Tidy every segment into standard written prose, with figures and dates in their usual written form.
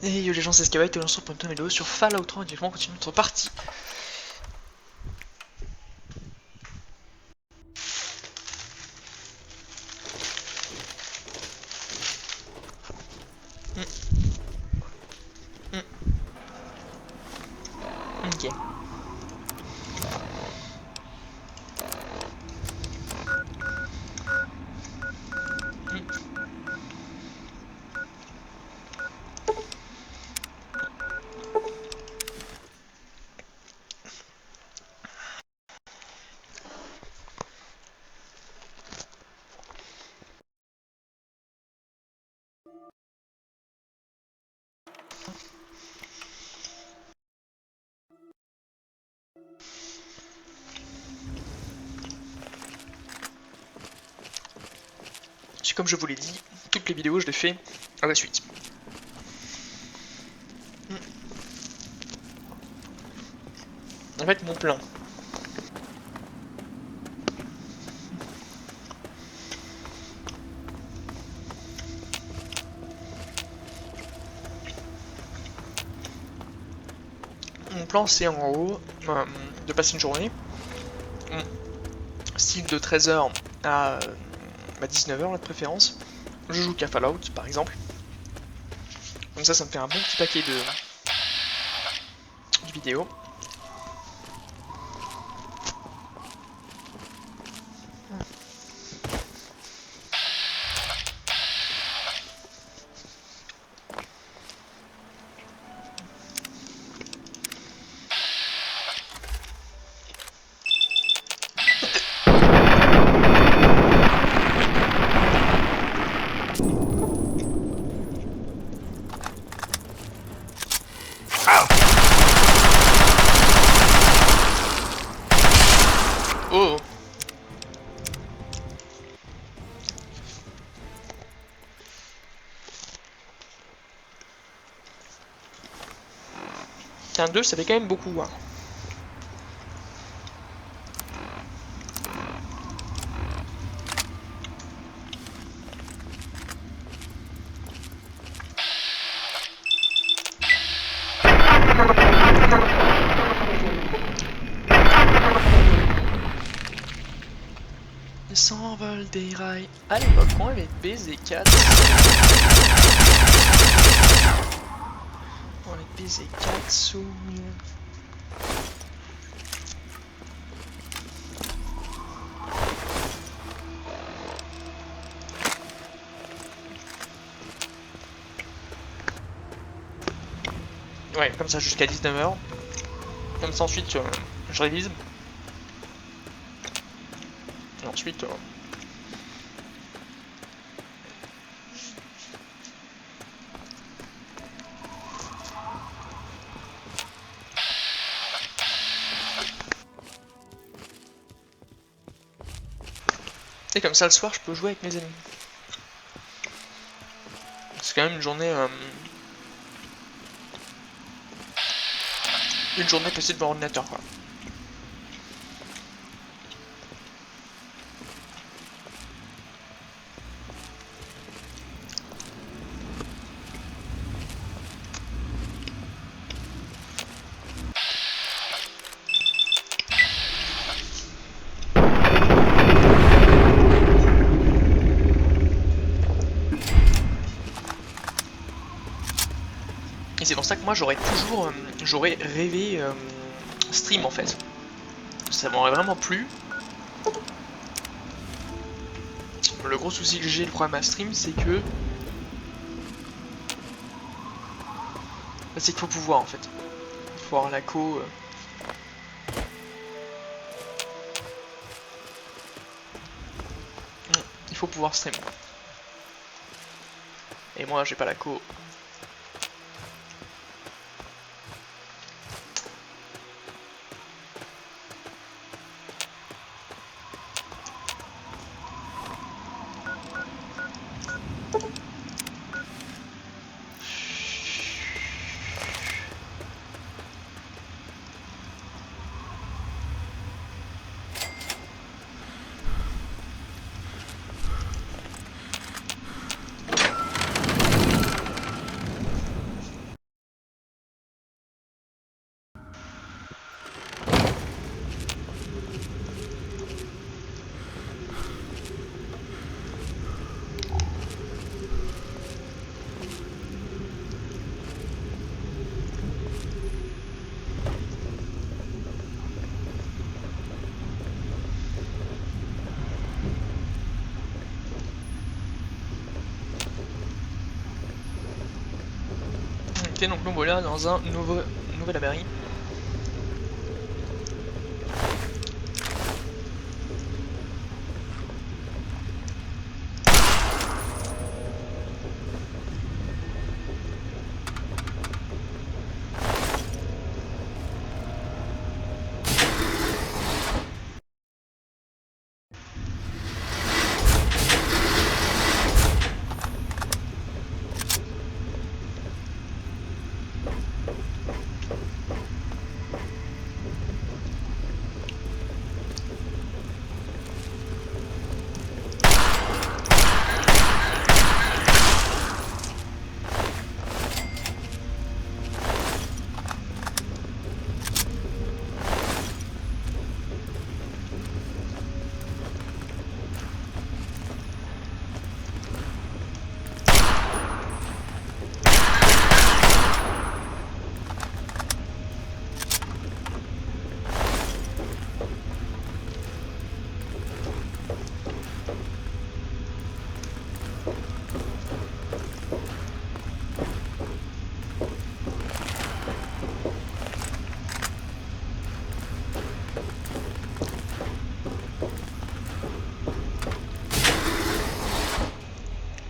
Et yo les gens, c'est Skyway, et on se retrouve pour une nouvelle vidéo sur Fallout 3, et on continue notre partie. Ok. Comme je vous l'ai dit, toutes les vidéos je les fais à la suite. En fait, mon plan. Mon plan, c'est en haut de passer une journée, style de 13h à 19h, de préférence. Je joue qu'à Fallout, par exemple. Comme ça me fait un bon petit paquet de vidéos. Oh! Tiens, 2, ça fait quand même beaucoup, hein. S'envole des rails. À l'époque, on avait BZ4. On avait BZ4 sous. Ouais, comme ça jusqu'à 19h. Comme ça ensuite je révise. Et ensuite et comme ça le soir je peux jouer avec mes amis. C'est quand même une journée passée devant l'ordinateur quoi. Et c'est pour ça que moi j'aurais toujours j'aurais rêvé stream en fait. Ça m'aurait vraiment plu. Le gros souci que j'ai le problème à stream c'est que c'est qu'il faut pouvoir en fait. Il faut avoir la co. Il faut pouvoir stream. Et moi j'ai pas la co. Ok, donc nous voilà dans un nouvel abri.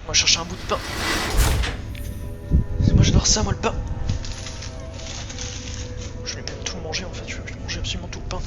On va chercher un bout de pain. Moi j'adore ça, moi le pain. Je vais même tout manger en fait, je vais manger absolument tout le pain.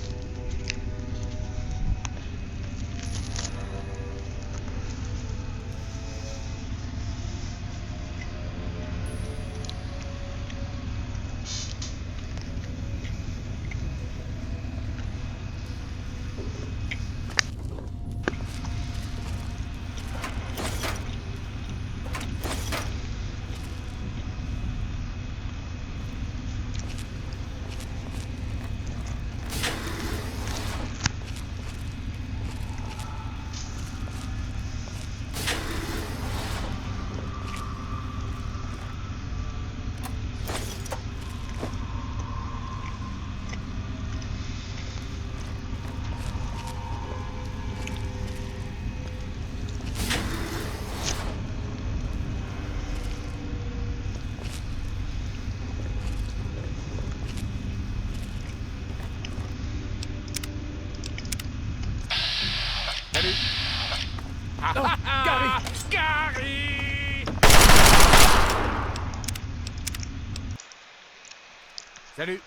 Salut. Oh, Gary. Gary. Salut.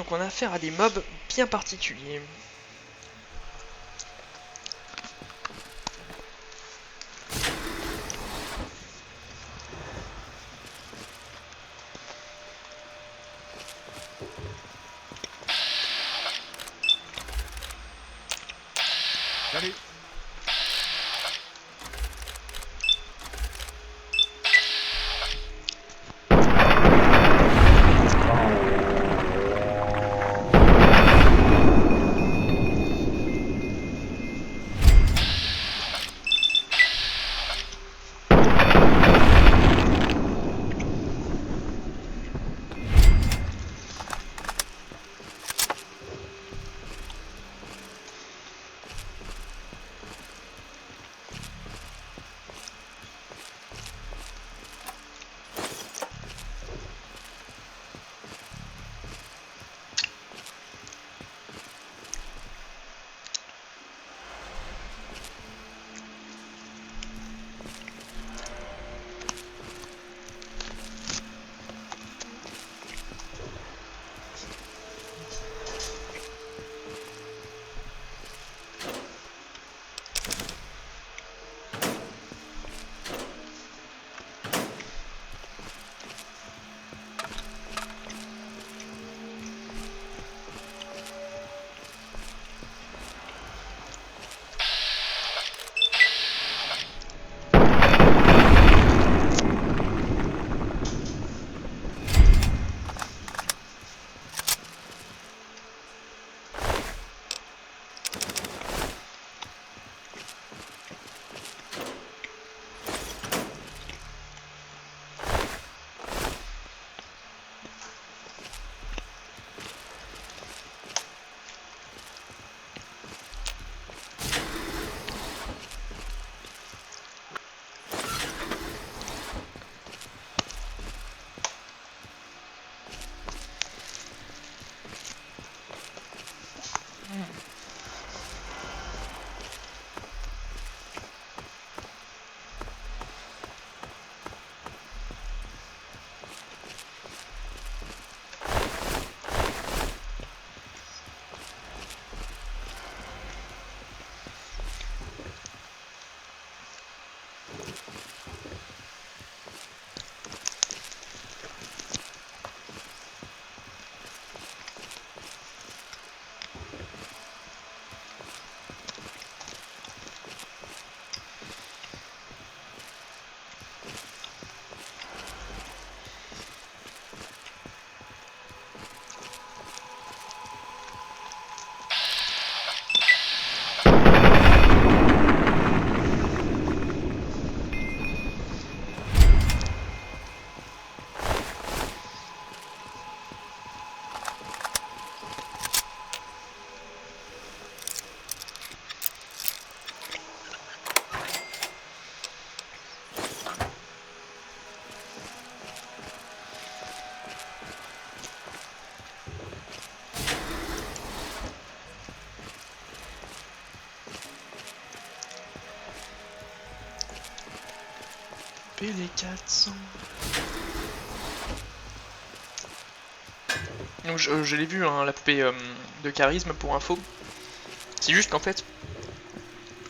Donc on a affaire à des mobs bien particuliers. Salut. Et les 400. Donc je l'ai vu, hein, la poupée de charisme pour info. C'est juste qu'en fait,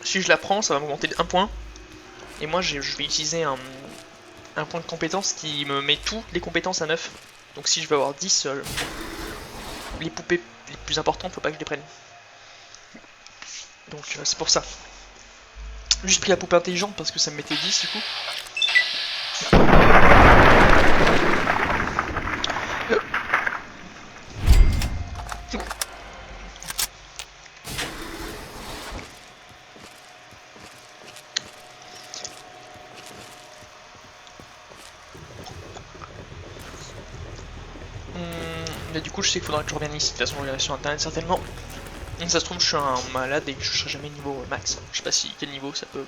si je la prends, ça va m'augmenter de 1 point. Et moi, je vais utiliser un point de compétence qui me met toutes les compétences à 9. Donc si je veux avoir 10, les poupées les plus importantes, faut pas que je les prenne. Donc c'est pour ça. Juste pris la poupée intelligente parce que ça me mettait 10 du coup. Mais du coup je sais qu'il faudra que je revienne ici, de toute façon je reviendrai sur internet certainement. Donc ça se trouve je suis un malade et que je serai jamais niveau max. Je sais pas si quel niveau ça peut.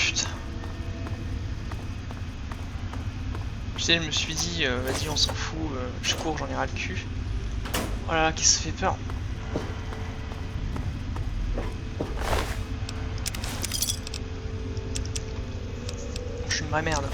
Putain. Tu sais, je me suis dit, vas-y, on s'en fout, je cours, j'en ai ras le cul. Oh là là, qu'est-ce que ça fait peur. Je suis une vraie merde.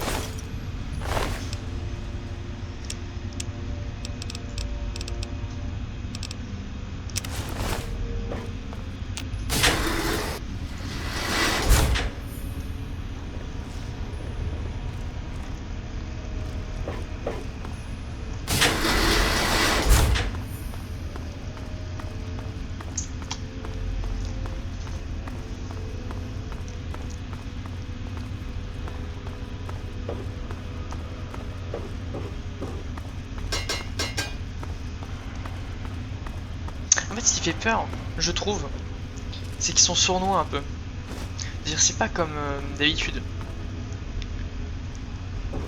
En fait, ce qui fait peur, je trouve, c'est qu'ils sont sournois un peu. C'est-à-dire, c'est pas comme d'habitude.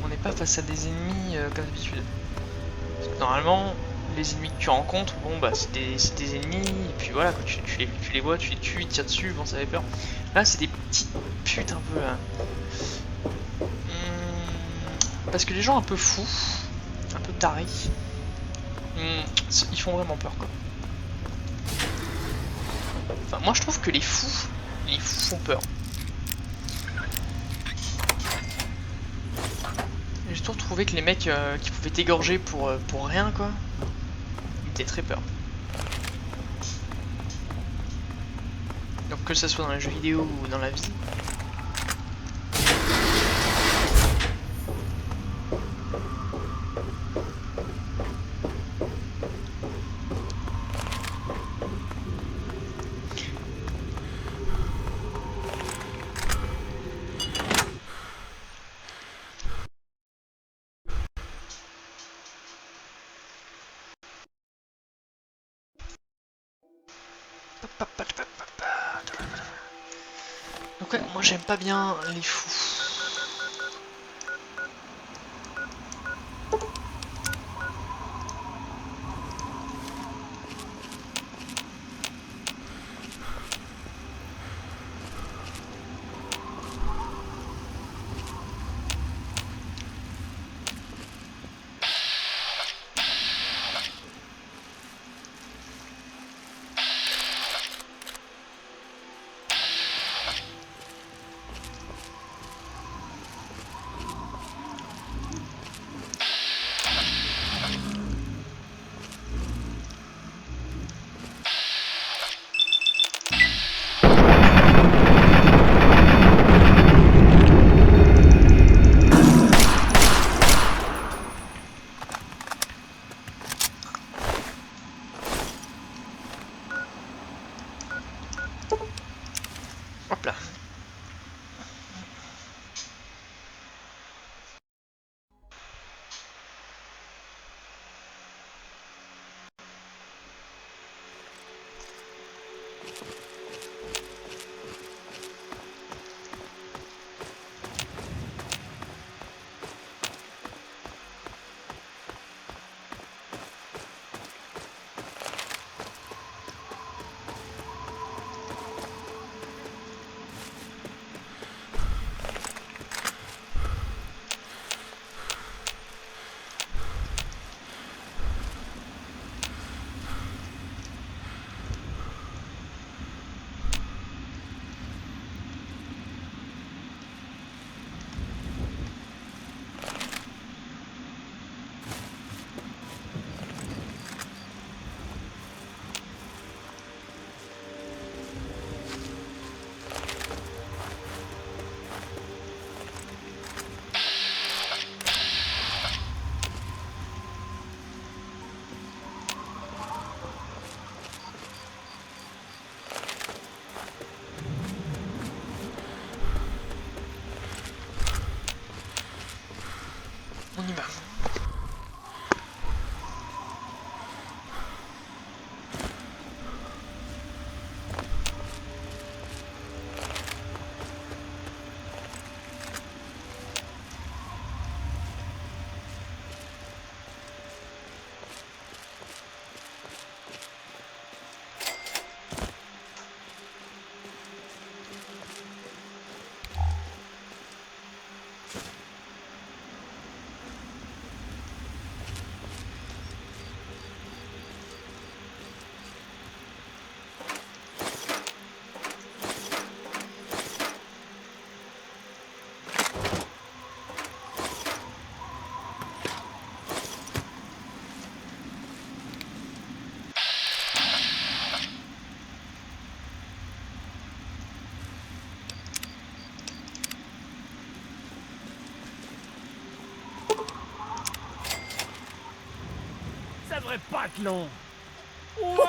On n'est pas face à des ennemis comme d'habitude. Normalement, les ennemis que tu rencontres, bon bah c'est des ennemis, et puis voilà, quand tu les vois, tu les tues, ils tirent dessus, bon ça fait peur. Là, c'est des petites putes un peu. Parce que les gens un peu fous, un peu tarés, ils font vraiment peur quoi. Enfin, moi je trouve que les fous font peur. J'ai toujours trouvé que les mecs qui pouvaient t'égorger pour rien quoi, fait très peur. Donc que ce soit dans les jeux vidéo ou dans la vie. Donc ouais, moi j'aime pas bien les fous. Hop là. On y va. Ça devrait pas être long. Ouais,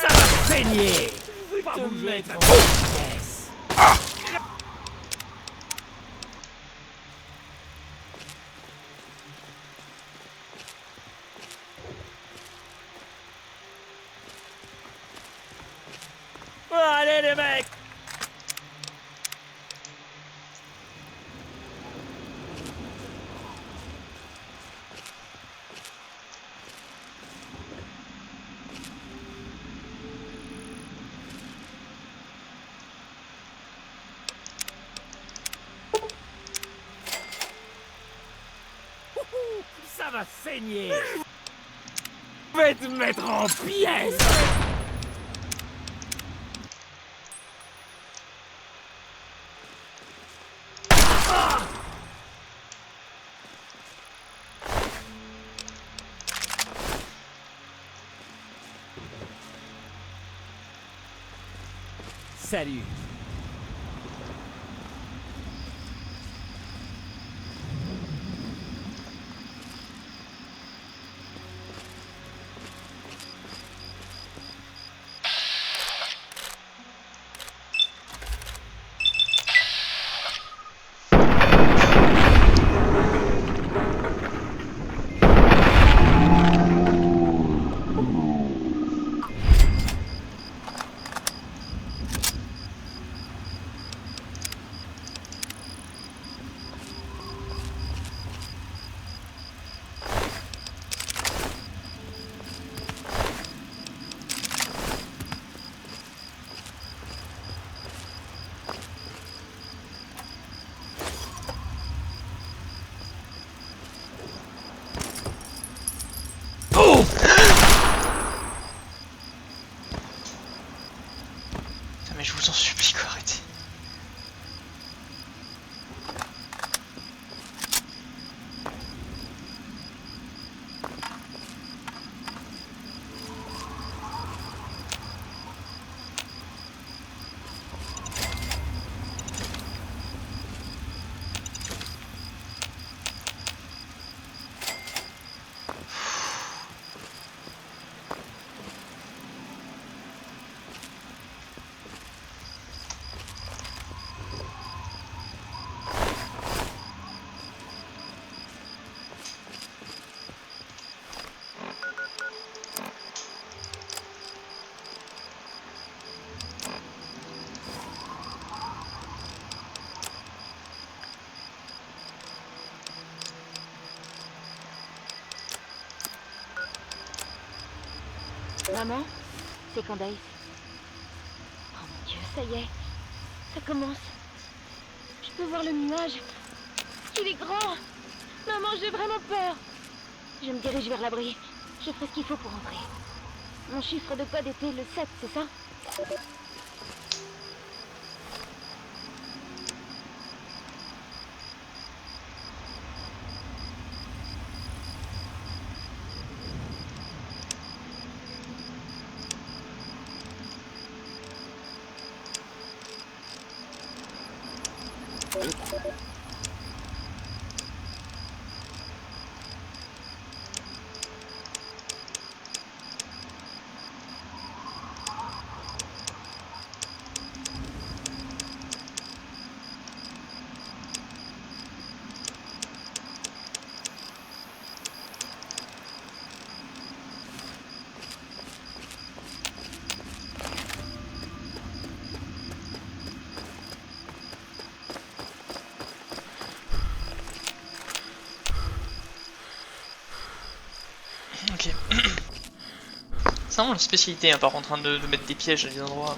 ça va saigner. Je vais te mettre en pièces. Allez les mecs. Ça va saigner. Je vais te mettre en pièces. Salut. Putain, mais je vous en supplie, quoi, arrêtez. Maman, c'est Candace. Oh mon Dieu, ça y est. Ça commence. Je peux voir le nuage. Il est grand. Maman, j'ai vraiment peur. Je me dirige vers l'abri. Je ferai ce qu'il faut pour entrer. Mon chiffre de code était le 7, c'est ça? Ok. C'est vraiment une spécialité, hein, par contre, de mettre des pièges à des endroits.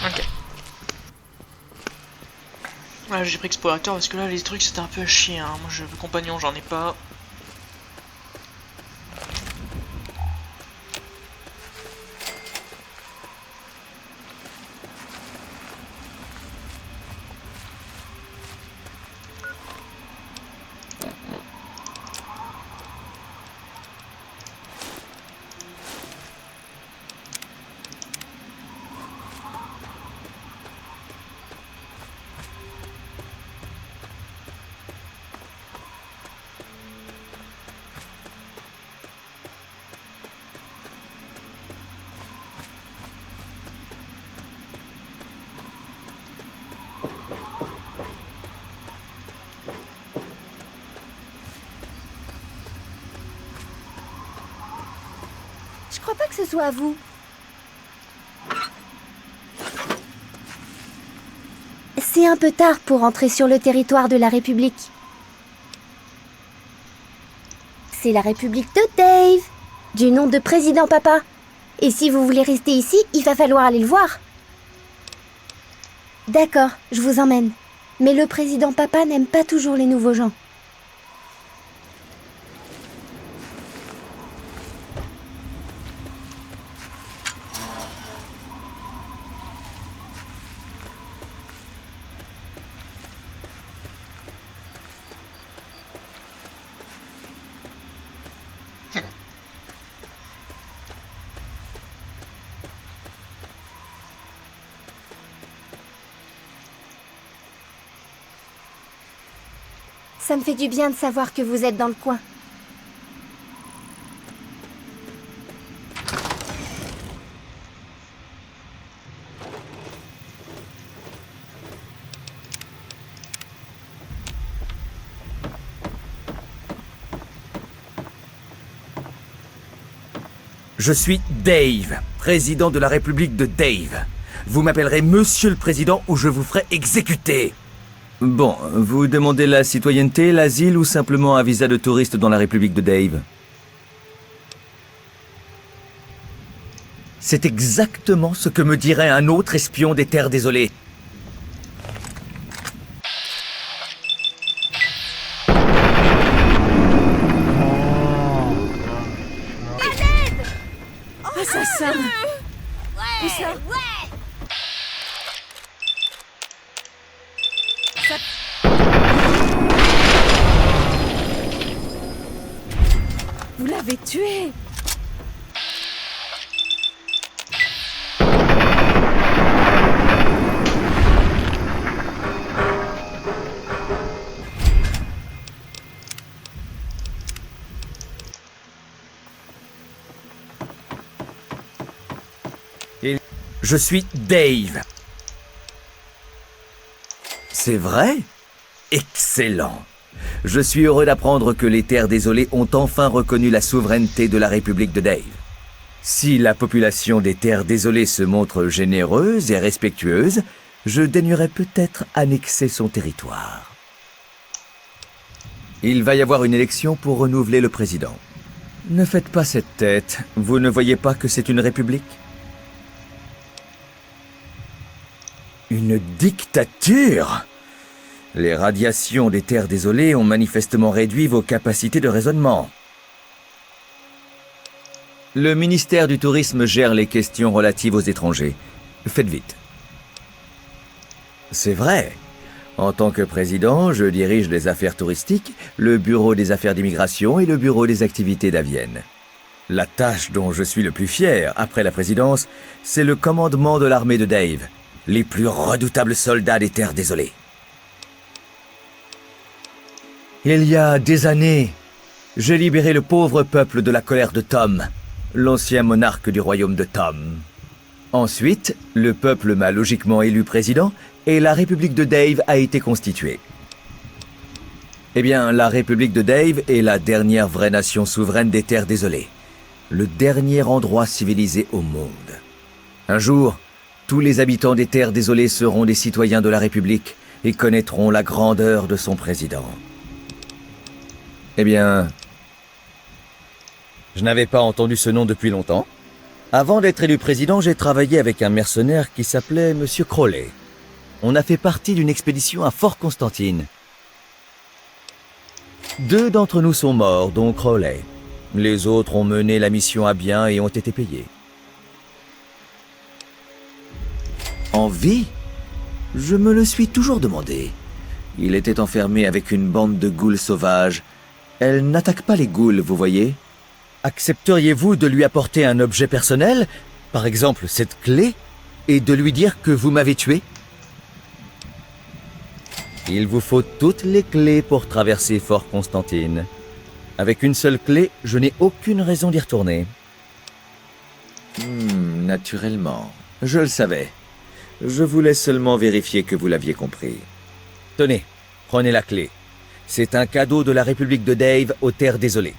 Ok. Voilà, j'ai pris explorateur parce que là les trucs c'était un peu à chier, hein. Moi je veux compagnon, j'en ai pas. Je crois pas que ce soit à vous. C'est un peu tard pour entrer sur le territoire de la République. C'est la République de Dave, du nom de Président Papa. Et si vous voulez rester ici, il va falloir aller le voir. D'accord, je vous emmène. Mais le Président Papa n'aime pas toujours les nouveaux gens. Ça me fait du bien de savoir que vous êtes dans le coin. Je suis Dave, président de la République de Dave. Vous m'appellerez Monsieur le Président ou je vous ferai exécuter. Bon, vous demandez la citoyenneté, l'asile ou simplement un visa de touriste dans la République de Dave? C'est exactement ce que me dirait un autre espion des Terres Désolées. Assassin! Où ça? Vous l'avez tué! Je suis Dave. C'est vrai? Excellent. Je suis heureux d'apprendre que les Terres Désolées ont enfin reconnu la souveraineté de la République de Dave. Si la population des Terres Désolées se montre généreuse et respectueuse, je daignerai peut-être annexer son territoire. Il va y avoir une élection pour renouveler le président. Ne faites pas cette tête. Vous ne voyez pas que c'est une république? Une dictature? Les radiations des Terres Désolées ont manifestement réduit vos capacités de raisonnement. Le ministère du Tourisme gère les questions relatives aux étrangers. Faites vite. C'est vrai. En tant que président, je dirige les affaires touristiques, le bureau des affaires d'immigration et le bureau des activités d'avienne. La tâche dont je suis le plus fier, après la présidence, c'est le commandement de l'armée de Dave. Les plus redoutables soldats des Terres Désolées. Il y a des années, j'ai libéré le pauvre peuple de la colère de Tom, l'ancien monarque du royaume de Tom. Ensuite, le peuple m'a logiquement élu président et la République de Dave a été constituée. Eh bien, la République de Dave est la dernière vraie nation souveraine des Terres Désolées, le dernier endroit civilisé au monde. Un jour, tous les habitants des Terres Désolées seront des citoyens de la République et connaîtront la grandeur de son président. Eh bien, je n'avais pas entendu ce nom depuis longtemps. Avant d'être élu président, j'ai travaillé avec un mercenaire qui s'appelait Monsieur Crowley. On a fait partie d'une expédition à Fort Constantine. 2 d'entre nous sont morts, dont Crowley. Les autres ont mené la mission à bien et ont été payés. En vie? Je me le suis toujours demandé. Il était enfermé avec une bande de ghouls sauvages. Elle n'attaque pas les ghouls, vous voyez? Accepteriez-vous de lui apporter un objet personnel, par exemple cette clé, et de lui dire que vous m'avez tué? Il vous faut toutes les clés pour traverser Fort Constantine. Avec une seule clé, je n'ai aucune raison d'y retourner. Naturellement. Je le savais. Je voulais seulement vérifier que vous l'aviez compris. Tenez, prenez la clé. C'est un cadeau de la République de Dave aux Terres Désolées.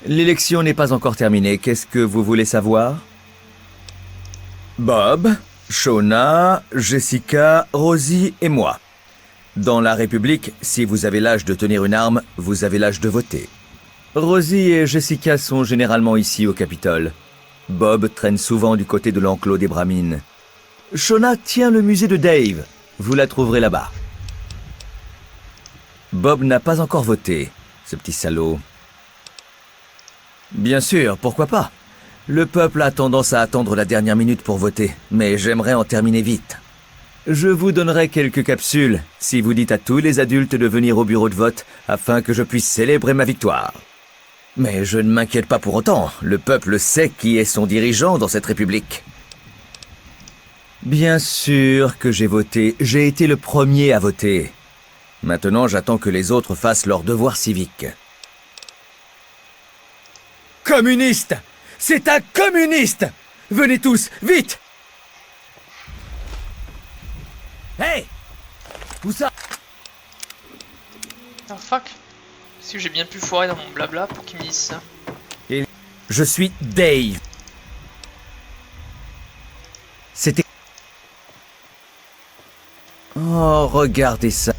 L'élection n'est pas encore terminée. Qu'est-ce que vous voulez savoir? Bob, Shona, Jessica, Rosie et moi. Dans la République, si vous avez l'âge de tenir une arme, vous avez l'âge de voter. Rosie et Jessica sont généralement ici au Capitole. Bob traîne souvent du côté de l'enclos des Bramines. Shona tient le musée de Dave. Vous la trouverez là-bas. Bob n'a pas encore voté, ce petit salaud. Bien sûr, pourquoi pas? Le peuple a tendance à attendre la dernière minute pour voter, mais j'aimerais en terminer vite. Je vous donnerai quelques capsules si vous dites à tous les adultes de venir au bureau de vote afin que je puisse célébrer ma victoire. Mais je ne m'inquiète pas pour autant, le peuple sait qui est son dirigeant dans cette république. Bien sûr que j'ai voté, j'ai été le premier à voter. Maintenant, j'attends que les autres fassent leur devoir civique. Communiste! C'est un communiste! Venez tous, vite! Hey! Où ça? Ah fuck. Est-ce que j'ai bien pu foirer dans mon blabla pour qu'ils me disent ça? Je suis Dave. C'était... Oh, regardez ça.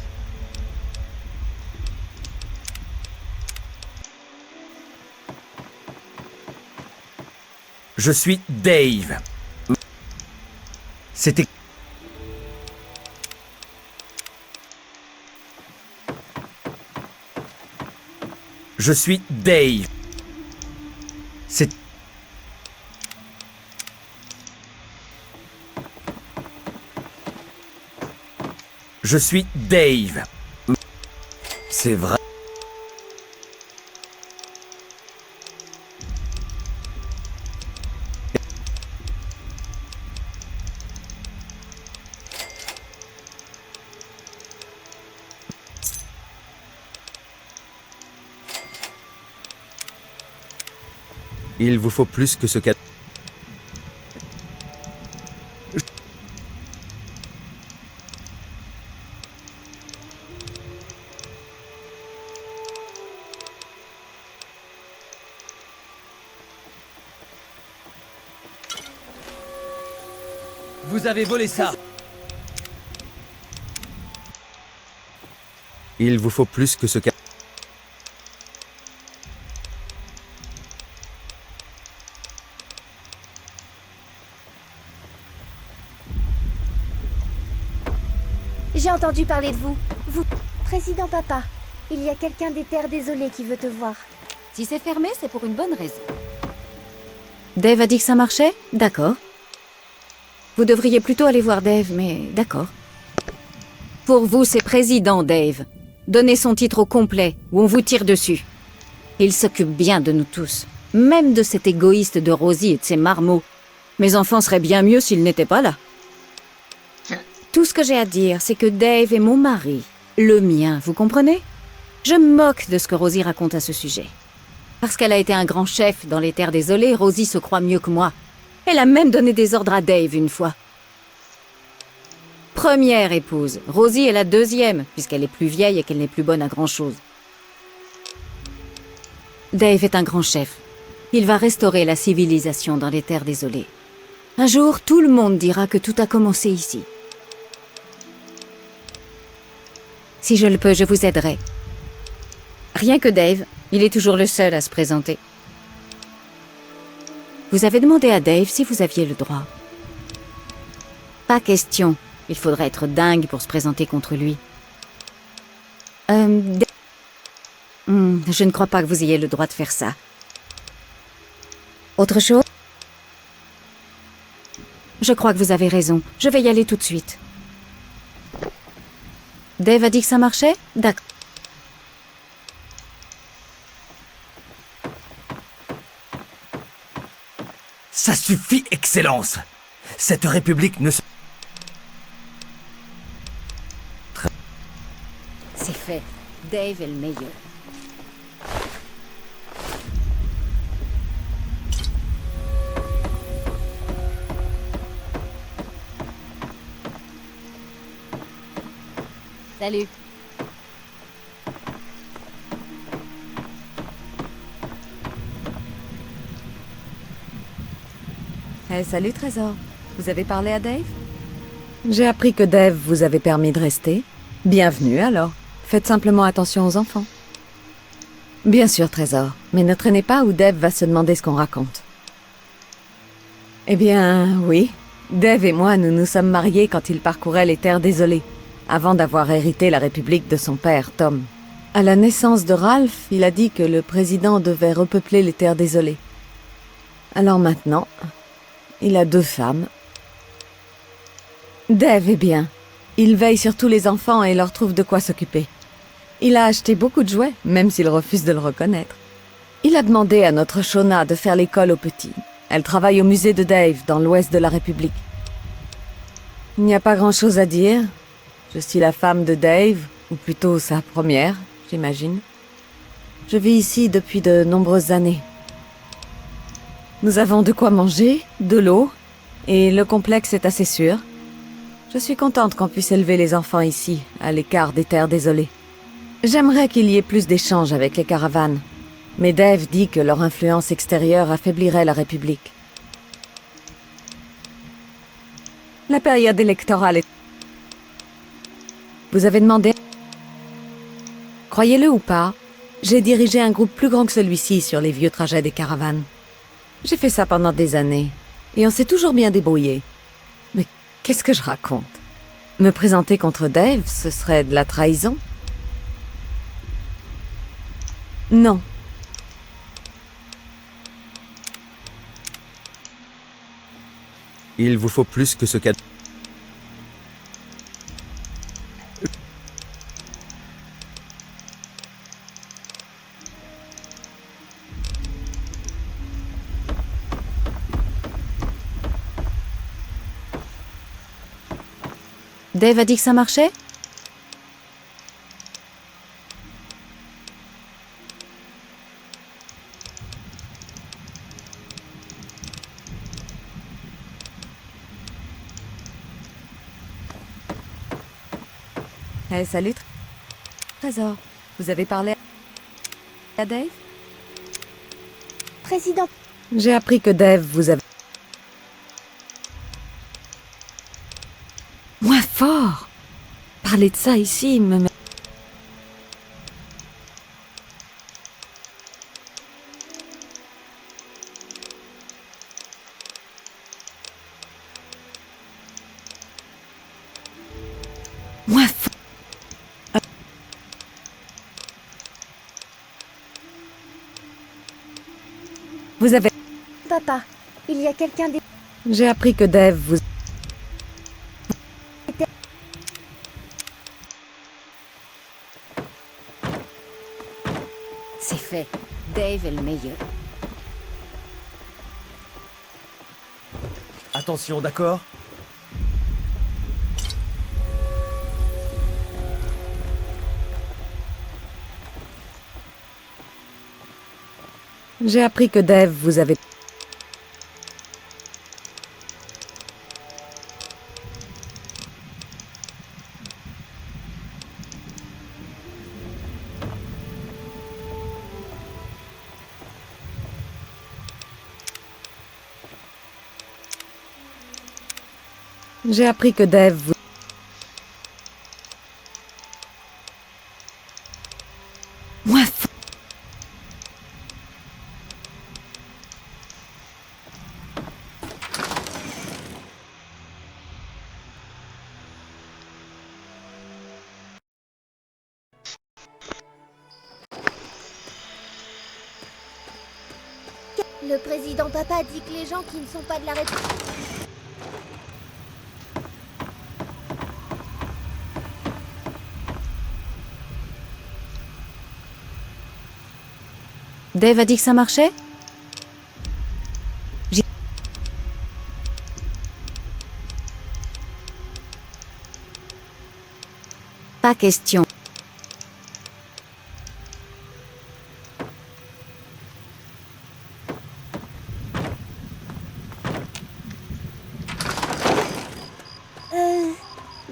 Je suis Dave. C'était... Je suis Dave. C'est... Je suis Dave. C'est vrai. Il vous faut plus que ce qu'a... Vous avez volé ça. Il vous faut plus que ce qu'a... J'ai entendu parler de vous. Vous, Président Papa. Il y a quelqu'un des Terres Désolées qui veut te voir. Si c'est fermé, c'est pour une bonne raison. Dave a dit que ça marchait? D'accord. Vous devriez plutôt aller voir Dave, mais d'accord. Pour vous, c'est Président Dave. Donnez son titre au complet, ou on vous tire dessus. Il s'occupe bien de nous tous. Même de cet égoïste de Rosie et de ses marmots. Mes enfants seraient bien mieux s'ils n'étaient pas là. Tout ce que j'ai à dire, c'est que Dave est mon mari. Le mien, vous comprenez? Je me moque de ce que Rosie raconte à ce sujet. Parce qu'elle a été un grand chef dans les Terres Désolées, Rosie se croit mieux que moi. Elle a même donné des ordres à Dave une fois. Première épouse. Rosie est la deuxième, puisqu'elle est plus vieille et qu'elle n'est plus bonne à grand-chose. Dave est un grand chef. Il va restaurer la civilisation dans les Terres Désolées. Un jour, tout le monde dira que tout a commencé ici. Si je le peux, je vous aiderai. Rien que Dave, il est toujours le seul à se présenter. Vous avez demandé à Dave si vous aviez le droit. Pas question. Il faudrait être dingue pour se présenter contre lui. Je ne crois pas que vous ayez le droit de faire ça. Autre chose? Je crois que vous avez raison. Je vais y aller tout de suite. Dave a dit que ça marchait? D'accord. Ça suffit, Excellence. Cette république ne se... C'est fait. Dave est le meilleur. Salut. Salut Trésor. Vous avez parlé à Dave? J'ai appris que Dave vous avait permis de rester. Bienvenue alors. Faites simplement attention aux enfants. Bien sûr, Trésor. Mais ne traînez pas ou Dave va se demander ce qu'on raconte. Eh bien, oui. Dave et moi, nous nous sommes mariés quand il parcourait les Terres Désolées, avant d'avoir hérité la République de son père, Tom. À la naissance de Ralph, il a dit que le président devait repeupler les Terres Désolées. Alors maintenant, il a 2 femmes. Dave est bien. Il veille sur tous les enfants et leur trouve de quoi s'occuper. Il a acheté beaucoup de jouets, même s'il refuse de le reconnaître. Il a demandé à notre Shona de faire l'école aux petits. Elle travaille au musée de Dave, dans l'ouest de la République. Il n'y a pas grand-chose à dire. Je suis la femme de Dave, Ou plutôt sa première, j'imagine. Je vis ici depuis de nombreuses années. Nous avons de quoi manger, de l'eau, et le complexe est assez sûr. Je suis contente qu'on puisse élever les enfants ici, à l'écart des terres désolées. J'aimerais qu'il y ait plus d'échanges avec les caravanes, mais Dave dit que leur influence extérieure affaiblirait la République. La période électorale est... Vous avez demandé... Croyez-le ou pas, j'ai dirigé un groupe plus grand que celui-ci sur les vieux trajets des caravanes. J'ai fait ça pendant des années, et on s'est toujours bien débrouillé. Mais qu'est-ce que je raconte? Me présenter contre Dave, ce serait de la trahison? Non. Il vous faut plus que ce cadeau. Dave a dit que ça marchait? Hey, salut, Trésor. Vous avez parlé à Dave? Président, J'ai appris que Dave vous avait... Moins fort! Parler de ça ici me met... Moins fort! Vous avez... papa, il y a quelqu'un des... J'ai appris que Dave vous... C'est fait. Dave est le meilleur. Attention, d'accord? J'ai appris que Dave vous avait... J'ai appris que Dave vous... Moins fort. Le président papa dit que les gens qui ne sont pas de la République... Dave a dit que ça marchait? Pas question.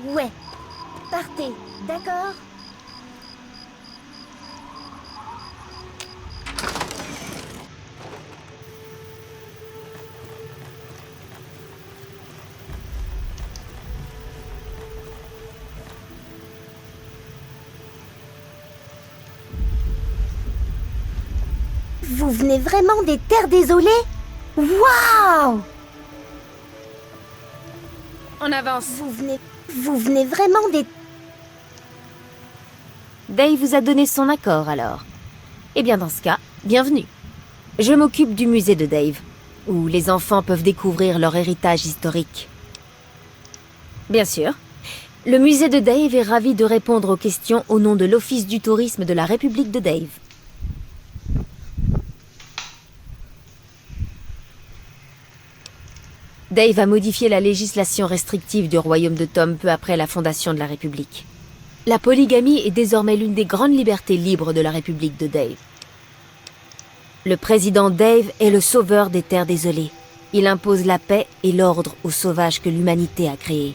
Ouais. Partez, d'accord? Vous venez vraiment des terres désolées? Waouh! On avance. Vous venez vraiment des... Dave vous a donné son accord alors. Eh bien dans ce cas, bienvenue. Je m'occupe du musée de Dave, où les enfants peuvent découvrir leur héritage historique. Bien sûr. Le musée de Dave est ravi de répondre aux questions au nom de l'Office du tourisme de la République de Dave. Dave a modifié la législation restrictive du royaume de Tom peu après la fondation de la République. La polygamie est désormais l'une des grandes libertés libres de la République de Dave. Le président Dave est le sauveur des terres désolées. Il impose la paix et l'ordre aux sauvages que l'humanité a créés.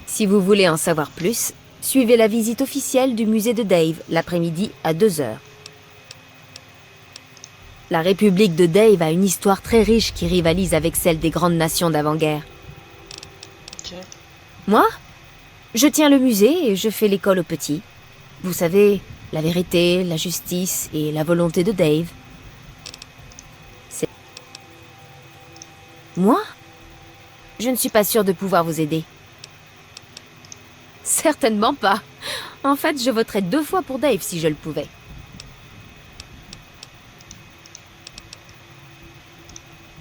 Si vous voulez en savoir plus, suivez la visite officielle du musée de Dave l'après-midi à 2 heures. La République de Dave a une histoire très riche qui rivalise avec celle des grandes nations d'avant-guerre. Ok. Moi, je tiens le musée et je fais l'école aux petits. Vous savez, la vérité, la justice et la volonté de Dave. C'est... Moi? Je ne suis pas sûre de pouvoir vous aider. Certainement pas. En fait, je voterais 2 fois pour Dave si je le pouvais.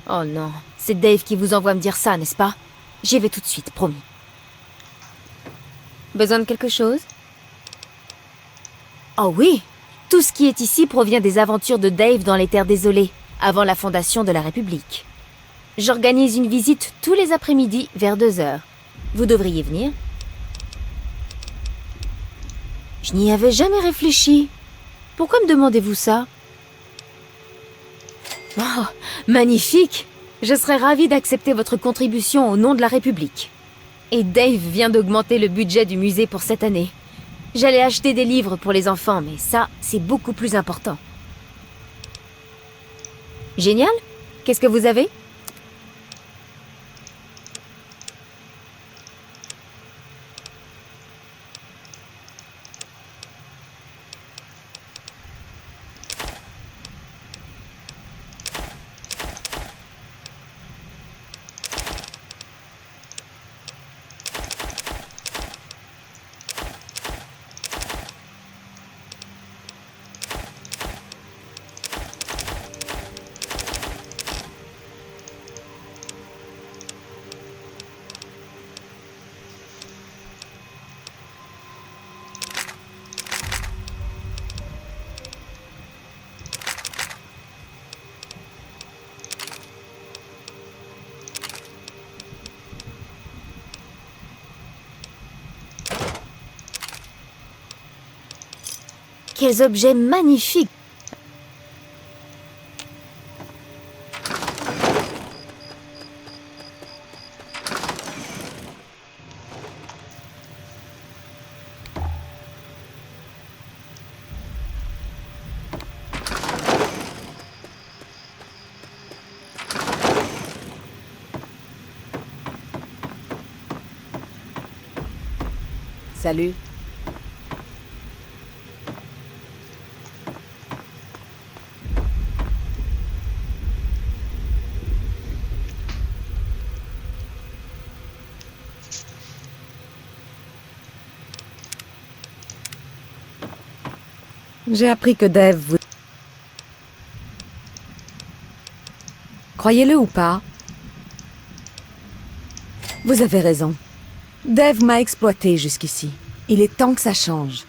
Oh non, c'est Dave qui vous envoie me dire ça, n'est-ce pas? J'y vais tout de suite, promis. Besoin de quelque chose? Oh oui, tout ce qui est ici provient des aventures de Dave dans les terres désolées, avant la fondation de la République. J'organise une visite tous les après-midi vers 2 heures. Vous devriez venir. Je n'y avais jamais réfléchi. Pourquoi me demandez-vous ça? Oh, magnifique! Je serais ravie d'accepter votre contribution au nom de la République. Et Dave vient d'augmenter le budget du musée pour cette année. J'allais acheter des livres pour les enfants, mais ça, c'est beaucoup plus important. Génial! Qu'est-ce que vous avez? Quels objets magnifiques! Salut. J'ai appris que Dave vous... Croyez-le ou pas, vous avez raison. Dave m'a exploité jusqu'ici. Il est temps que ça change.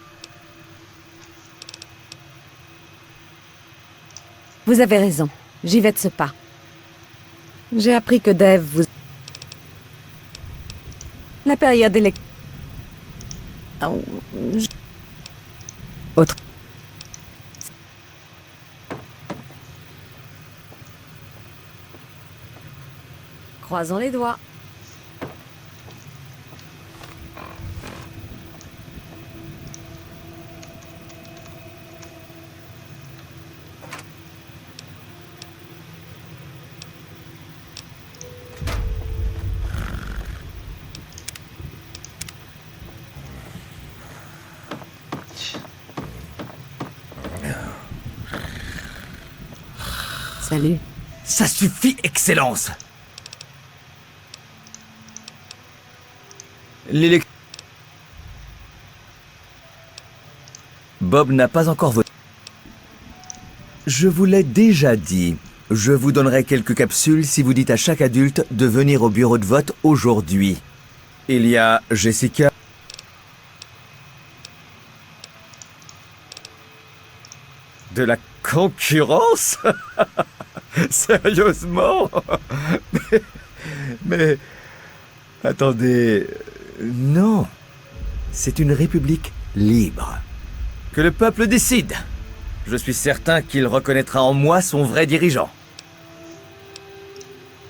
Vous avez raison. J'y vais de ce pas. J'ai appris que Dave vous... La période élect... Oh, Autre... Croisons les doigts. Salut. Ça suffit, Excellence. Bob n'a pas encore voté. Je vous l'ai déjà dit. Je vous donnerai quelques capsules si vous dites à chaque adulte de venir au bureau de vote aujourd'hui. Il y a Jessica... De la concurrence? Sérieusement? mais... Attendez... Non. C'est une république libre. Que le peuple décide. Je suis certain qu'il reconnaîtra en moi son vrai dirigeant.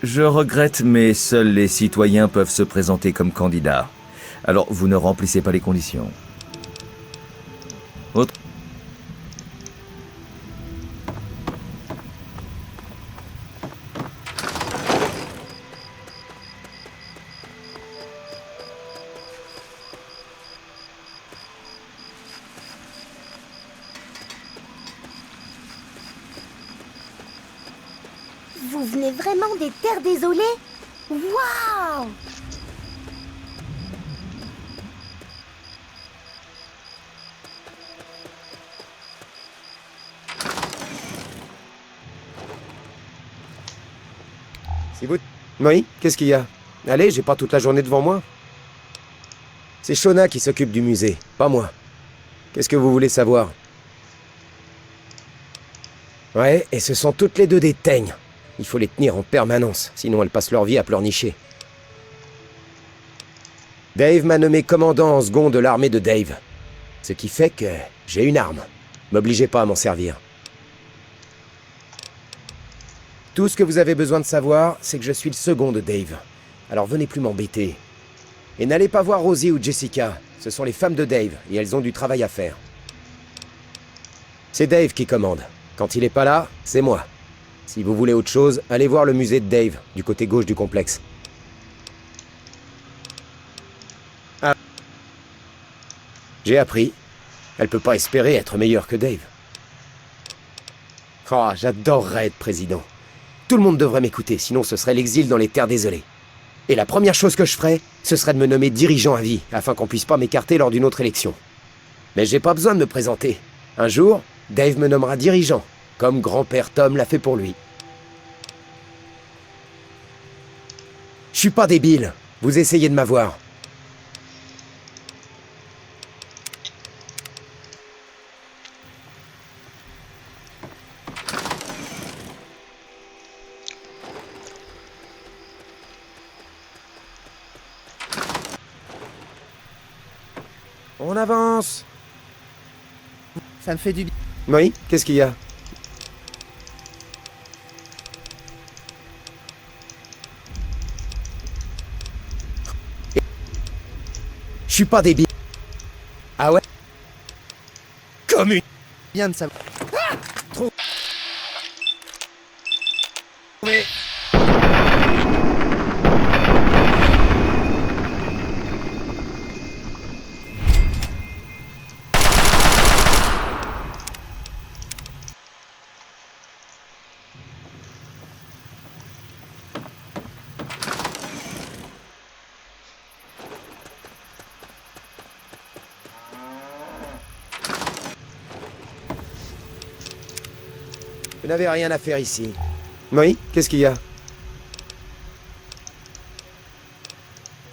Je regrette, mais seuls les citoyens peuvent se présenter comme candidats. Alors, vous ne remplissez pas les conditions. Autre... Vous venez vraiment des terres désolées? Waouh! Si vous... Oui, qu'est-ce qu'il y a? Allez, j'ai pas toute la journée devant moi. C'est Shona qui s'occupe du musée, pas moi. Qu'est-ce que vous voulez savoir? Ouais, et ce sont toutes les deux des teignes. Il faut les tenir en permanence, sinon elles passent leur vie à pleurnicher. Dave m'a nommé commandant en second de l'armée de Dave. Ce qui fait que j'ai une arme. M'obligez pas à m'en servir. Tout ce que vous avez besoin de savoir, c'est que je suis le second de Dave. Alors venez plus m'embêter. Et n'allez pas voir Rosie ou Jessica. Ce sont les femmes de Dave, et elles ont du travail à faire. C'est Dave qui commande. Quand il est pas là, c'est moi. Si vous voulez autre chose, allez voir le musée de Dave, du côté gauche du complexe. Ah. J'ai appris. Elle peut pas espérer être meilleure que Dave. Oh, j'adorerais être président. Tout le monde devrait m'écouter, sinon ce serait l'exil dans les terres désolées. Et la première chose que je ferais, ce serait de me nommer dirigeant à vie, afin qu'on puisse pas m'écarter lors d'une autre élection. Mais j'ai pas besoin de me présenter. Un jour, Dave me nommera dirigeant, comme grand-père Tom l'a fait pour lui. Je suis pas débile, vous essayez de m'avoir. On avance. Ça me fait du bien. Oui, qu'est-ce qu'il y a? Je suis pas débile. Ah ouais? Comme une... Bien de savoir. Trop... Mais... Vous n'avez rien à faire ici. Oui, qu'est-ce qu'il y a?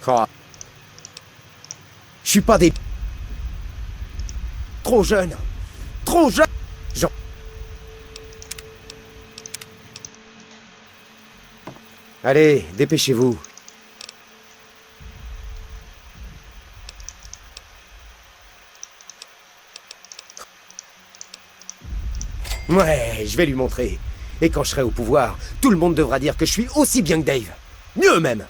Oh. Je suis pas des... Trop jeune. Trop jeune. Jean... Allez, dépêchez-vous. Ouais, je vais lui montrer. Et quand je serai au pouvoir, tout le monde devra dire que je suis aussi bien que Dave. Mieux même.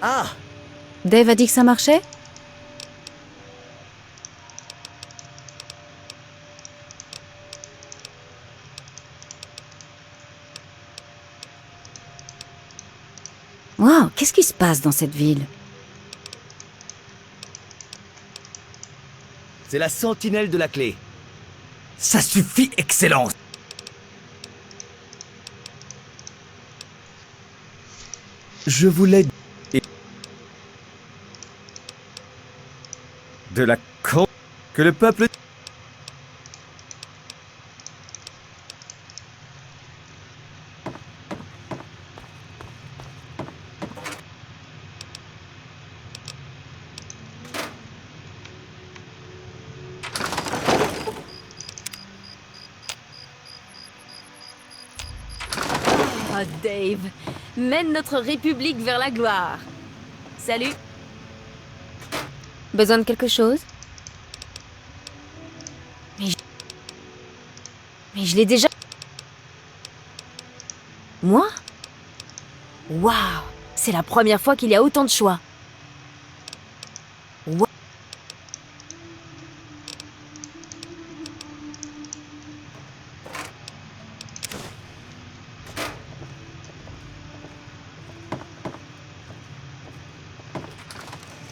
Ah! Dave a dit que ça marchait? Waouh, qu'est-ce qui se passe dans cette ville? C'est la sentinelle de la clé. Ça suffit, Excellence! Je voulais... De la con... Que le peuple... Oh, Dave, mène notre république vers la gloire. Salut. Besoin de quelque chose? Mais je l'ai déjà... Moi? Waouh! C'est la première fois qu'il y a autant de choix. Wa-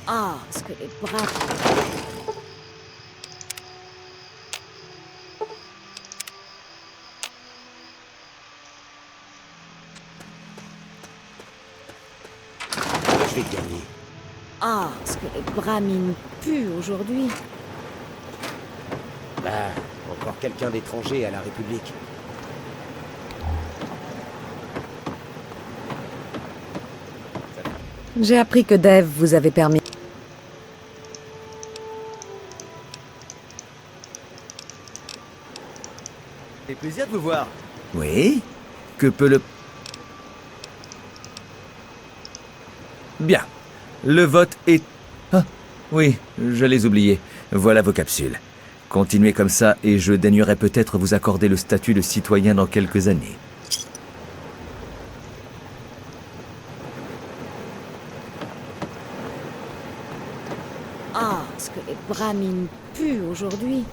Ah, ce que les bras... Je vais gagner. Ah, ce que les bramines puent aujourd'hui. Bah, encore quelqu'un d'étranger à la République. J'ai appris que Dave vous avait permis... C'est plaisir de vous voir. Oui? Que peut le... Bien. Le vote est... Ah, oui, j'allais oublier. Voilà vos capsules. Continuez comme ça et je daignerai peut-être vous accorder le statut de citoyen dans quelques années. Ah, ce que les bramines puent aujourd'hui.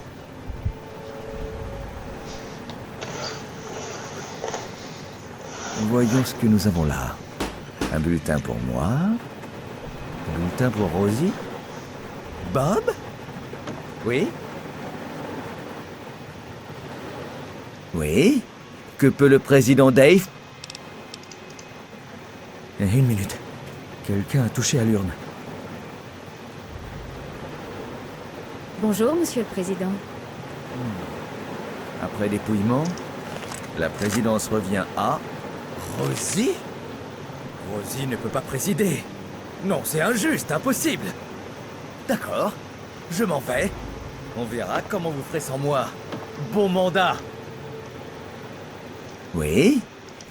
Voyons ce que nous avons là. Un bulletin pour moi. Un bulletin pour Rosie. Bob? Oui? Oui? Que peut le président Dave? Une minute. Quelqu'un a touché à l'urne. Bonjour, monsieur le président. Après dépouillement, la présidence revient à... Rosie? Rosie ne peut pas présider. Non, c'est injuste, impossible. D'accord, je m'en vais. On verra comment vous ferez sans moi. Bon mandat. Oui?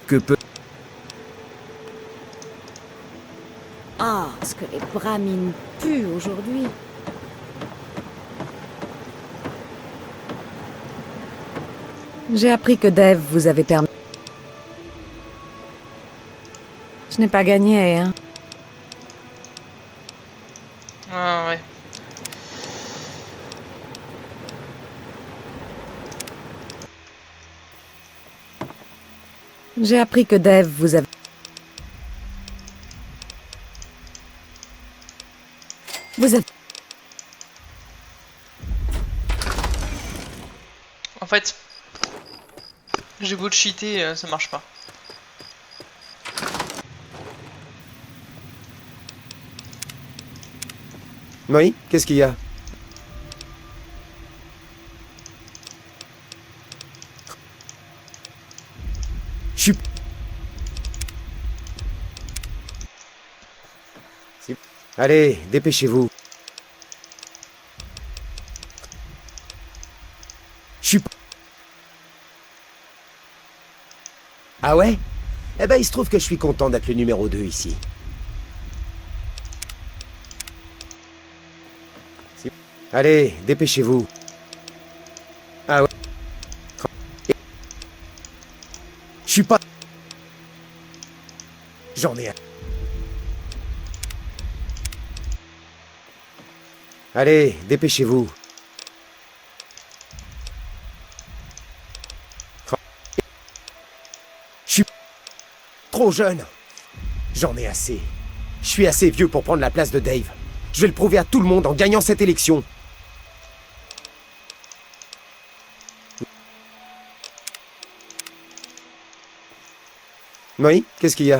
Que peut... Ah, ce que les bramines puent aujourd'hui. J'ai appris que Dave vous avait permis... Je n'ai pas gagné, hein. Ah ouais. J'ai appris que Dave vous avait... Vous avez... En fait, j'ai beau cheater, ça marche pas. Oui, qu'est-ce qu'il y a? Je suis... Allez, dépêchez-vous. Je suis... Ah ouais? Eh ben, il se trouve que je suis content d'être le numéro 2 ici. Allez, dépêchez-vous. Ah ouais. Je suis pas... J'en ai un. Allez, dépêchez-vous. Je suis trop jeune. J'en ai assez. Je suis assez vieux pour prendre la place de Dave. Je vais le prouver à tout le monde en gagnant cette élection. Oui, qu'est-ce qu'il y a?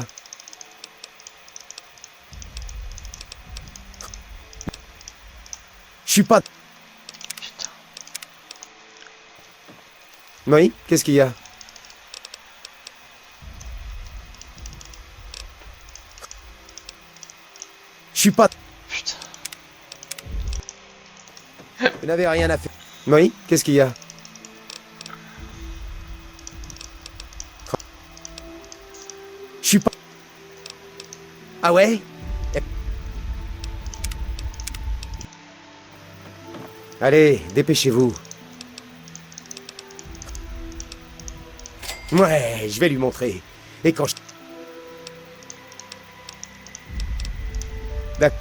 suis pas... Putain. Oui, qu'est-ce qu'il y a? Je suis pas... Putain. Vous n'avez rien à faire. Oui, qu'est-ce qu'il y a? Je suis pas... Ah ouais? Allez, dépêchez-vous. Ouais, je vais lui montrer. Et quand je... D'accord.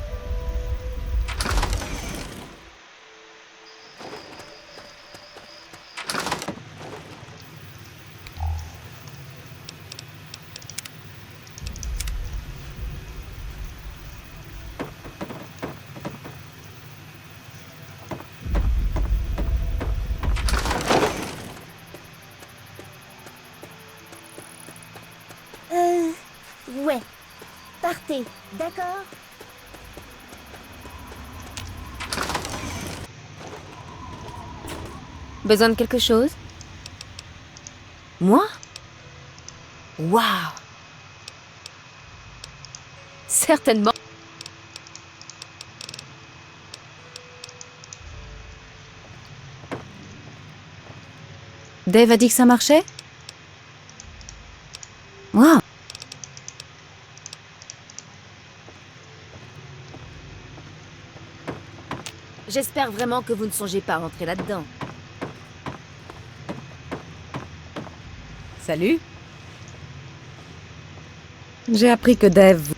Ouais. Partez, d'accord? Besoin de quelque chose? Moi? Waouh! Certainement. Dave a dit que ça marchait? Waouh! J'espère vraiment que vous ne songez pas à entrer là-dedans. Salut. J'ai appris que Dave...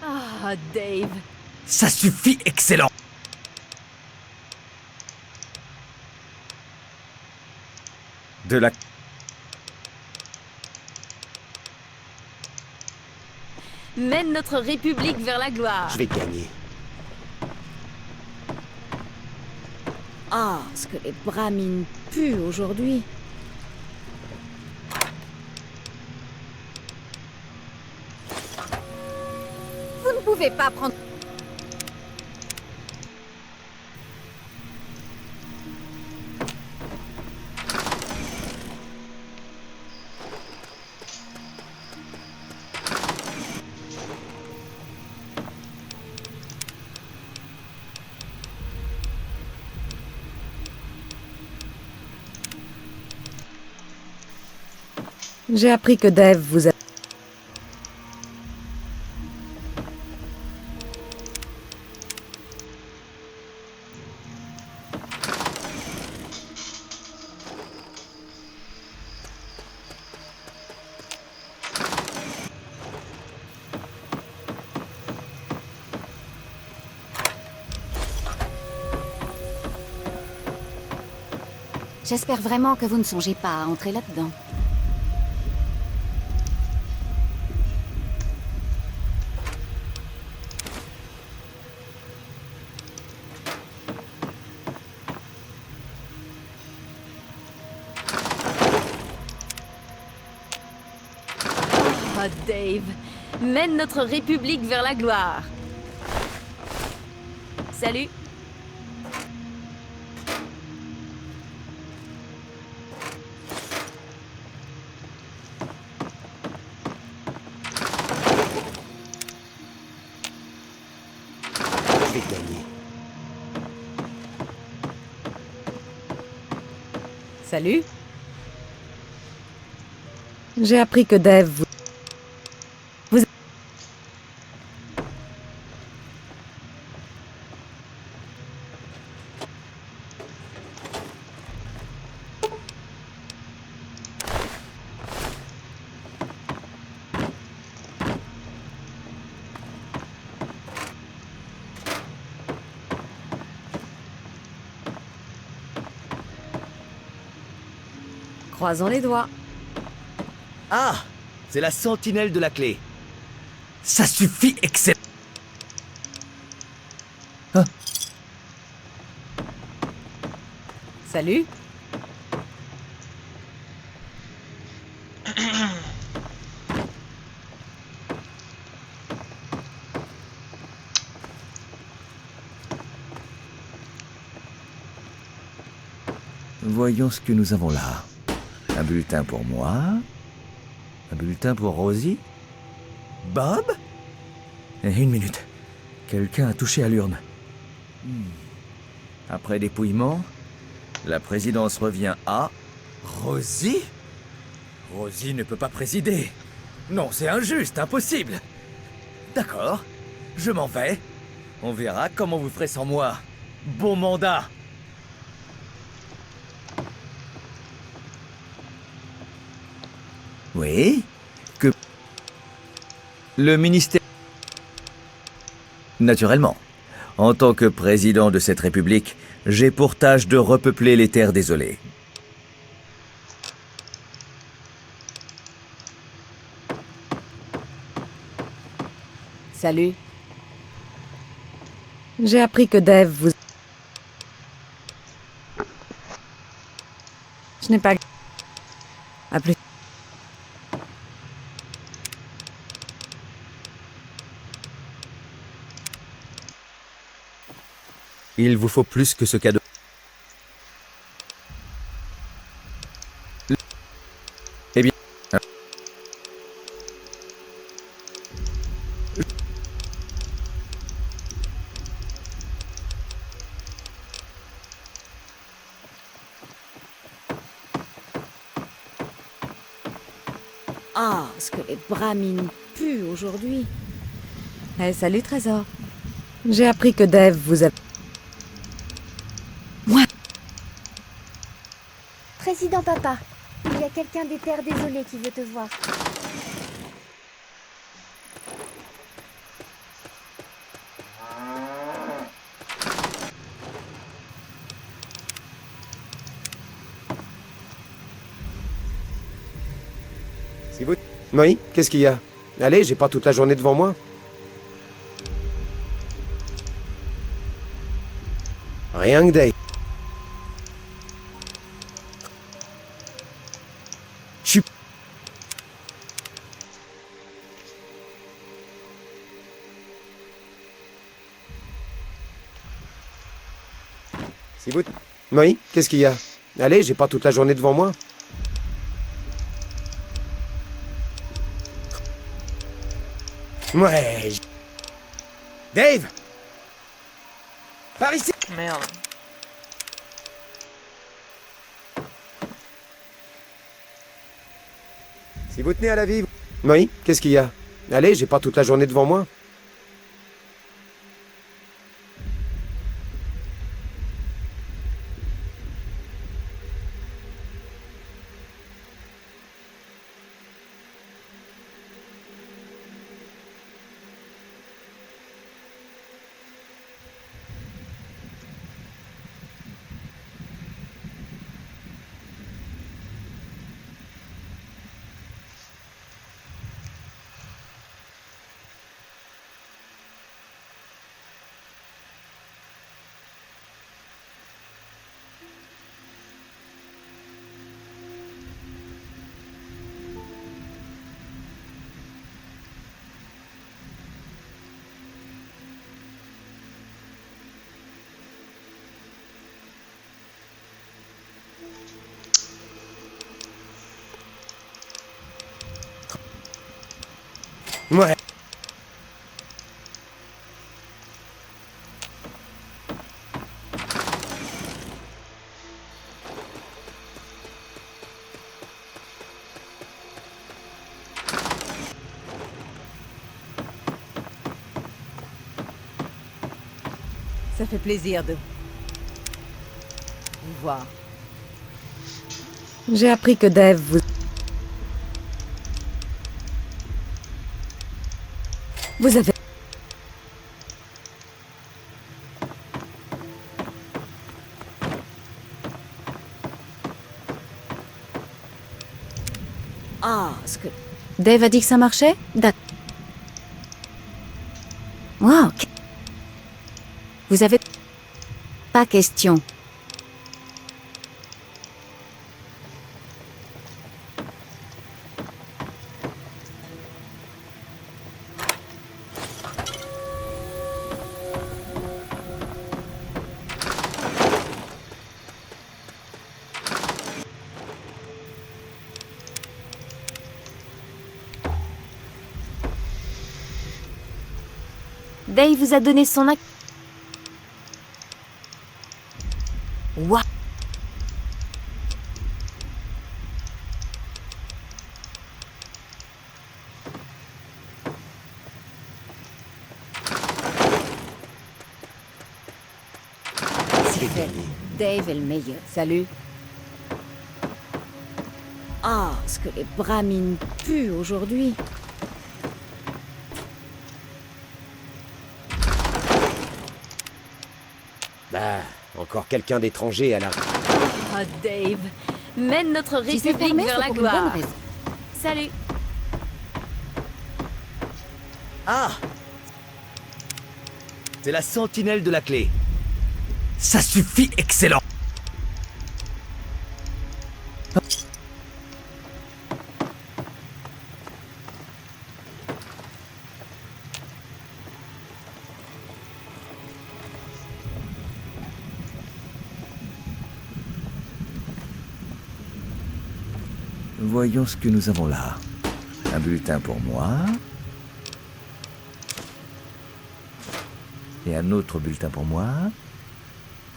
Ah, Dave. Ça suffit, excellent. De la... Mène notre république vers la gloire. Je vais gagner. Ah, ce que les bramines puent aujourd'hui. Vous ne pouvez pas prendre... J'ai appris que Dave vous a... J'espère vraiment que vous ne songez pas à entrer là-dedans. Ah, Dave. Mène notre république vers la gloire. Salut. Je vais gagner. Salut. J'ai appris que Dave vous... Croisons les doigts. Ah, c'est la sentinelle de la clé. Ça suffit, excellent. Ah. Salut. Voyons ce que nous avons là. Un bulletin pour moi. Un bulletin pour Rosie. Bob? Une minute. Quelqu'un a touché à l'urne. Après dépouillement, la présidence revient à... Rosie? Rosie ne peut pas présider. Non, c'est injuste, impossible. D'accord, je m'en vais. On verra comment vous ferez sans moi. Bon mandat. Oui? Que... Le ministère... Naturellement. En tant que président de cette république, j'ai pour tâche de repeupler les terres désolées. Salut. J'ai appris que Dave vous... Je n'ai pas... À plus. Il vous faut plus que ce cadeau. Eh bien... Ah, ce que les bramines puent aujourd'hui. Eh, salut Trésor. J'ai appris que Dave vous a... Président Papa, il y a quelqu'un des terres désolées qui veut te voir. Si vous... Oui, qu'est-ce qu'il y a? Allez, j'ai pas toute la journée devant moi. Rien que Dave. Je suis... Si vous... Oui, qu'est-ce qu'il y a? Allez, j'ai pas toute la journée devant moi. Ouais. Dave! Par ici! Merde. Si vous tenez à la vie... Oui, qu'est-ce qu'il y a? Allez, j'ai pas toute la journée devant moi. Ouais. Ça fait plaisir de vous voir. J'ai appris que Dave vous... Vous avez... Ah, ce que... Dave a dit que ça marchait? D'accord. Wow. Vous avez... Pas question. Dave vous a donné son Waouh. C'est fait. Dave est le meilleur. Salut. Ah, ce que les bramines puent aujourd'hui. Bah, encore quelqu'un d'étranger à la... Oh, Dave, mène notre Si c'est république fermé, vers c'est la pour une bonne gloire. raison. Salut. Ah! C'est la sentinelle de la clé. Ça suffit, excellent! Voyons ce que nous avons là. Un bulletin pour moi. Et un autre bulletin pour moi.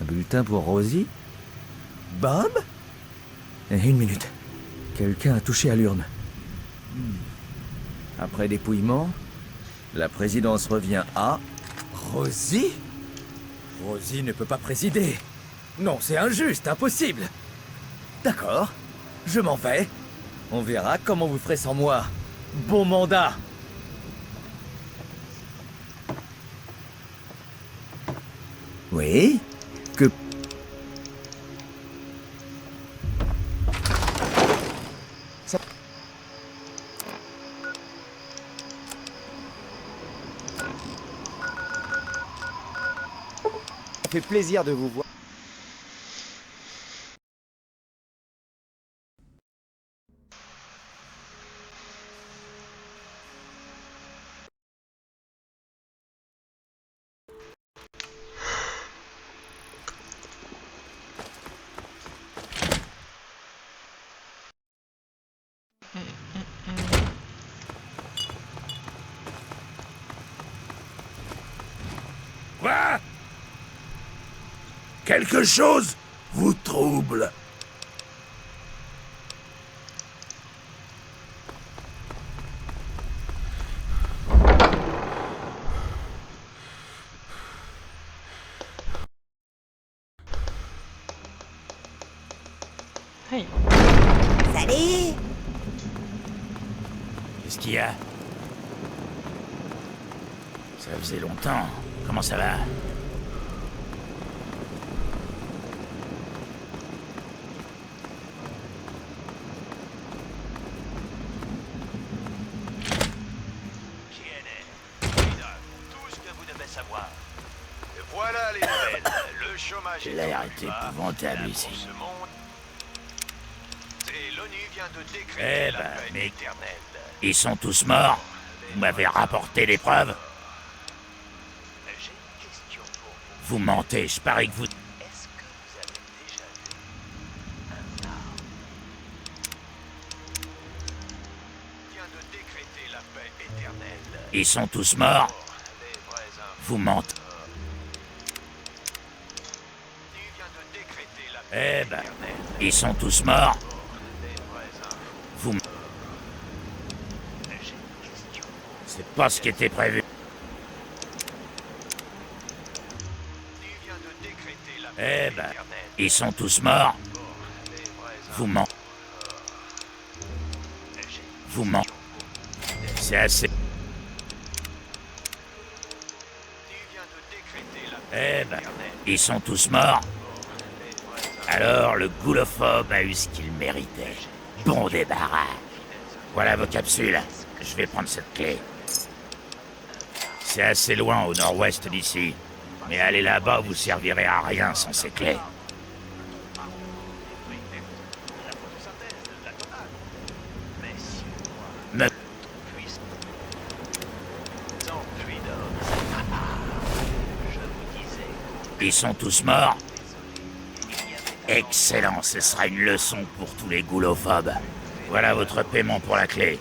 Un bulletin pour Rosie. Bob? Et une minute. Quelqu'un a touché à l'urne. Après dépouillement, la présidence revient à... Rosie? Rosie ne peut pas présider. Non, c'est injuste, impossible. D'accord, je m'en vais. On verra comment vous ferez sans moi. Bon mandat. Oui? Que... Ça fait plaisir de vous voir. Quoi? Quelque chose vous trouble? Hey. Salut! Qu'est-ce qu'il y a? Ça faisait longtemps. Comment ça va? Tout ce que vous devez savoir. Et voilà les nouvelles. Le chômage est L'air au est plus bas, épouvantable l'impôt ici. se monte. Et l'ONU vient de Eh décréter la ben, paix mais éternelle. ils sont tous morts. Vous m'avez rapporté les preuves. J'ai une question pour vous. Vous mentez, je parie que vous... Est-ce que vous avez déjà vu un arbre? Vient de décréter la paix éternelle. Ils sont tous morts. Les vrais infos. Vous mentez. L'ONU vient de décréter la paix Eh ben, éternelle. ils sont tous morts. Les vrais infos. Vous... J'ai une question pour vous. C'est pas ce qui était prévu. L'ONU vient de décréter la Eh paix ben, éternelle. ils sont tous morts. Les vrais Vous mentez. Vous mentez. C'est assez. Eh ben, ils sont tous morts. Alors, le goulophobe a eu ce qu'il méritait. Bon débarras. Voilà vos capsules. Je vais prendre cette clé. C'est assez loin au nord-ouest d'ici. Mais aller là-bas, vous servirez à rien sans ces clés. Me... Ils sont tous morts. Excellent, ce sera une leçon pour tous les goulophobes. Voilà votre paiement pour la clé.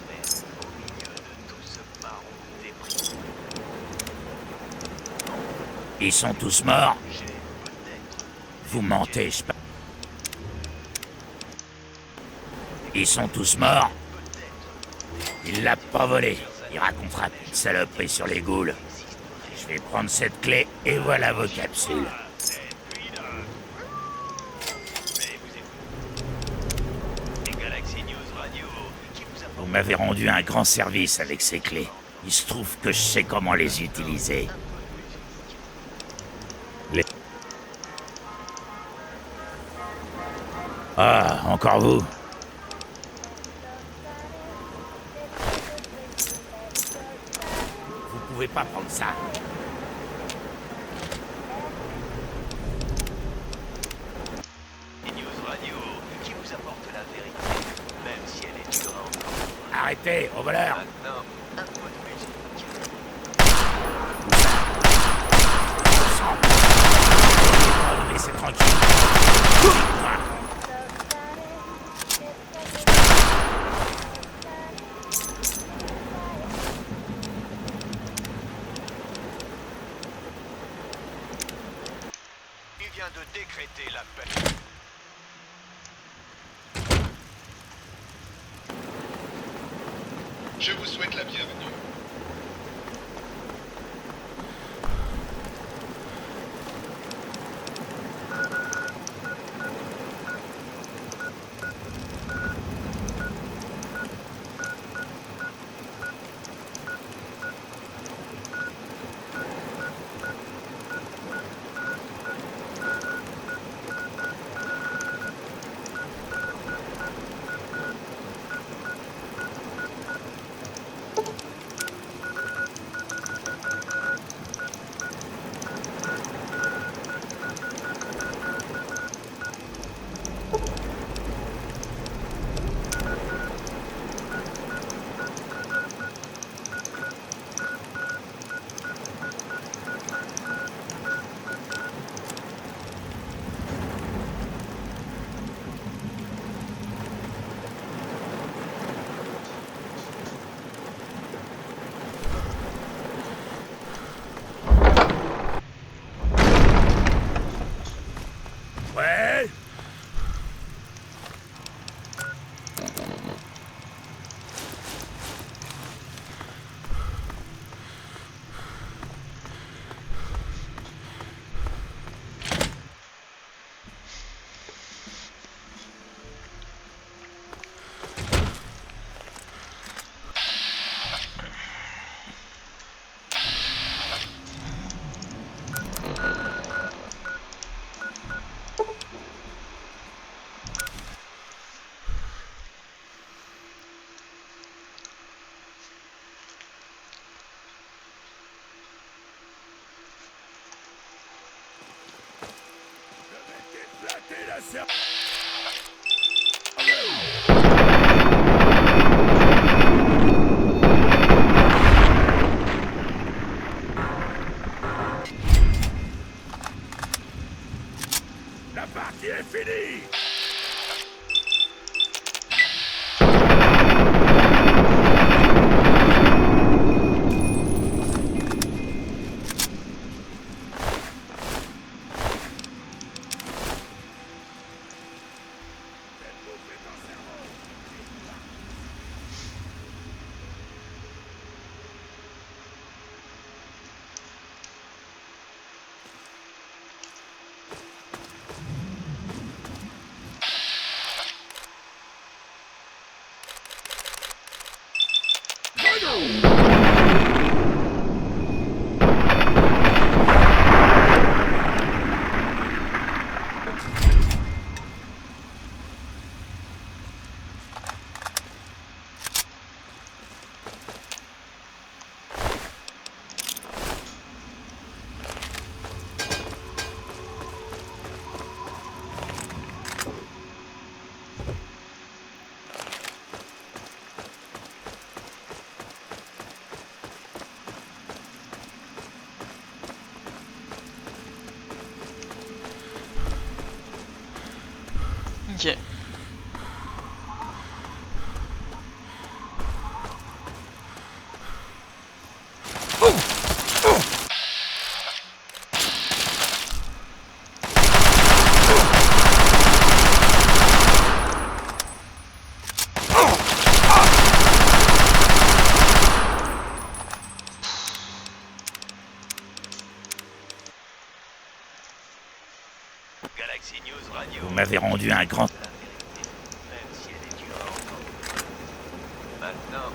Ils sont tous morts? Vous mentez, je... Ils sont tous morts? Il l'a pas volé. Il racontera une saloperie sur les ghouls. Je vais prendre cette clé et voilà vos capsules. Vous m'avez rendu un grand service avec ces clés. Il se trouve que je sais comment les utiliser. Ah, encore vous? Vous pouvez pas prendre ça. News Radio, qui vous apporte la vérité, même si elle est dure à entendre. Arrêtez, au voleur! Maintenant, un peu de musique. Laissez tranquille. Il vient de décréter la paix. Je vous souhaite la bienvenue. La partie est finie! Ok. Galaxy News Radio. Vous m'avez rendu un grand... Même si elle est dure à entendre. Maintenant,